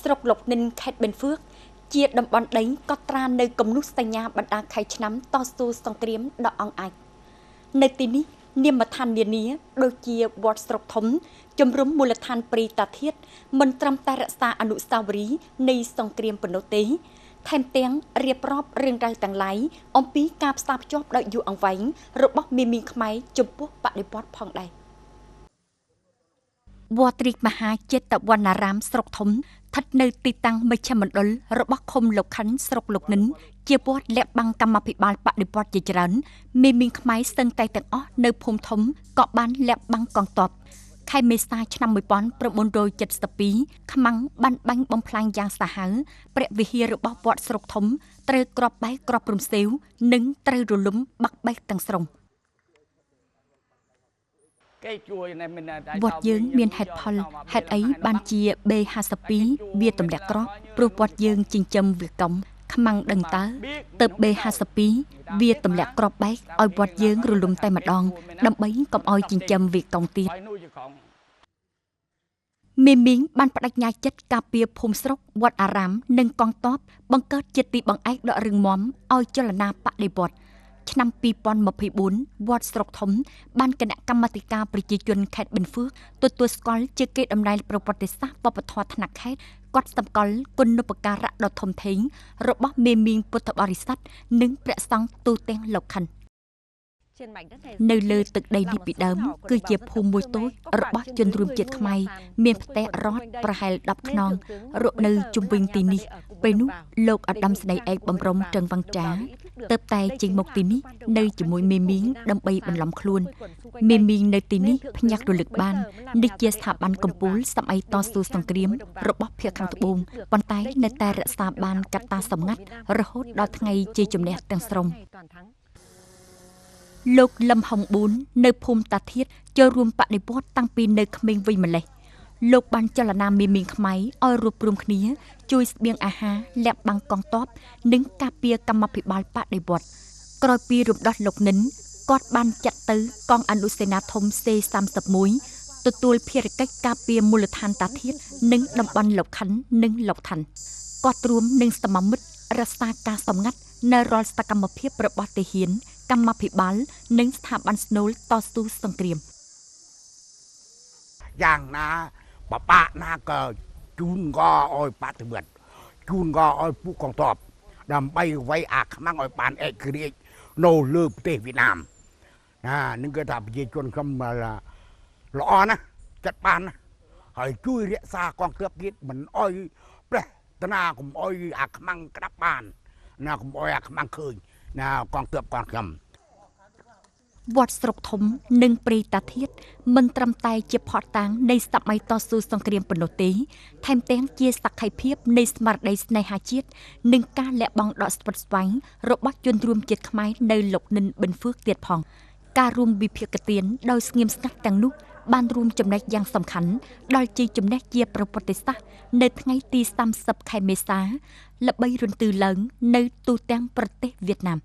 ស្រុកលុកនិនខេត្តប៊ិនហ្វឺកជាតំបន់ដីកត់ត្រានៅគំនុះសញ្ញាបណ្ដាខែឆ្នាំតស៊ូសង្គ្រាមដ៏អង្អាចនៅទីនេះនាមដ្ឋាននានាដូចជាវត្តស្រុកធំជំរុំមូលដ្ឋានព្រៃតាធាតុមិនត្រឹមតែរក្សាអនុស្សាវរីយ៍នៃសង្គ្រាមប៉ុណ្ណោះទេថែមទាំងរៀបរាប់រឿងរ៉ាវទាំងឡាយអំពីការផ្សារភ្ជាប់ដោយយូរអង្វែងរបស់មេមីងខ្មែរចំពោះបដិវត្តន៍ផងដែរវត្តរាជមហាចេតវណ្ណារាមស្រុកធំស្ថិតនៅទីតាំងមជ្ឈមណ្ឌលរបស់ឃុំលោកខិនស្រុកលោកនិនជាវត្តលាក់បាំងកម្មាភិបាលបដិវត្តន៍ជាច្រើនមេមីងខ្មែរស្ទឹងតែទាំងអស់នៅភូមិធំក៏បានលាក់បាំងកងទ័ពខែមេសាឆ្នាំ1972ខ្មាំងបានបាញ់បំផ្លាញយ៉ាងសាហាវព្រះវិហាររបស់វត្តស្រុកធំត្រូវគ្រាប់បែកគ្រាប់រំសេវនិងត្រូវរលំបាក់បេះទាំងស្រុងវត្តយើងមានហេតុផលហេតុអីបានជា B52 វាទម្លាក់ក្រោះព្រោះវត្តយើងចិញ្ចឹមវាកំខ្មាំងដឹងតើទៅ B52 វាទម្លាក់គ្រាប់បែកឲ្យវត្តយើងរលំតែម្ដងដើម្បីកុំឲ្យចិញ្ចឹមវាកំទៀតមេមីងបានបដិញ្ញាចិត្តការពារភូមិស្រុកវត្តអារាមនិងកងទ័ពបង្កើតជាទីបង្អែកដ៏រឹងមាំឲ្យចលនាបដិវត្តន៍ឆ្នាំ2024វត្តស្រុកធំបានគណៈកម្មាធិការប្រជាជនខេត្តប៊ិនហ្វឺកទទួលស្គាល់ជាកេរដំណែលប្រវត្តិសាស្ត្រវប្បធម៌ថ្នាក់ខេត្តគាត់សម្គាល់គុណូបការៈដ៏ធំធេងរបស់មេមីងពុទ្ធបរិស័ទនិងព្រះសង្ឃទូទាំងលោកខិននៅលើទឹកដីនេះពីដើមគឺជាភូមិមួយតូចរបស់ជនរួមជាតិខ្មែរមានផ្ទះរដ្ឋប្រហែល10ខ្នងរកនៅជុំវិញទីនេះពេលនោះលោកឧត្តមស្ដីឯកបំរុងត្រឹងវង្ចាទៅតែចេញមកទីនេះនៅជាមួយមេមីងដើម្បីបន្លំខ្លួនមេមីងនៅទីនេះភ្ញាក់រលឹកបាននេះជាស្ថាប័នកម្ពុជាសម័យតស៊ូសង្គ្រាមរបស់ភៀកខាងត្បូងប៉ុន្តែនៅតែរក្សាបានកត្តាសម្ងាត់រហូតដល់ថ្ងៃជ័យជំនះទាំងស្រុងលោកលឹមហុងប៊ូននៅភូមិតាធាតចូលរួមបដិវត្តន៍តាំងពីនៅក្មេងវ័យម្លេះលោកបានចលនាមេមីងខ្មែរឲ្យរួបរวมគ្នាជួយស្បៀងអាហារលាក់បាំងកងទ័ពនិងការពារកម្មាភិបាលបដិវត្តន៍ក្រោយពីរំដោះលោកនិនគាត់បានចាត់ទៅកងអនុសេនាធំ C31 ទទួលភារកិច្ចការពារមូលដ្ឋានតាធាតនិងតំបន់លោកខិននិងលោកឋានគាត់រួមនឹងសមាមិត្តរក្សាការសម្ងាត់នៅរាល់សកម្មភាពរបស់ទាហានកម្មាភិបាលនិងស្ថាប័នស្នូលតស៊ូសង្គ្រាមយ៉ាងណាបបាក់ណាក៏ជូនកឲ្យបដិវត្តជូនកឲ្យពួកកងទ័ពដើម្បីវាយអាខ្មាំងឲ្យបានឯករាជ្យនៅលើប្រទេសវៀតណាមនឹងគេថាប្រជាជនខ្ញុំល្អណាស់ចិត្តបានណាហើយជួយរក្សាកងទ័ពទៀតមិនអោយប្រេះតាណាកុំអោយអាខ្មាំងក្តាប់បានណាកុំអោយអាខ្មាំងឃើញណាកងទ័ពកងខ្ញុំវត្តស្រុកធំនិងព្រៃតាធាតមិនត្រឹមតែជាផតតាំងនៃសម័យតស៊ូសង្គ្រាមប៉ុណ្ណោះទេថែមទាំងជាសក្ខីភាពនៃស្មារតីស្នេហាជាតិនិងការលះបង់ដ៏ស្វិតស្វាញរបស់ជនរួមជាតិខ្មែរនៅលោកនិនប៊ិនហ្វឺកទៀតផងការរួមវិភាគទានដោយស្ងៀមស្ងាត់ទាំងនោះបានរួមចំណែកយ៉ាងសំខាន់ដល់ជ័យជំនះជាប្រវត្តិសាស្ត្រនៅថ្ងៃទី30ខែមេសាល្បីរន្ទឺឡើងនៅទូទាំងប្រទេសវៀតណាម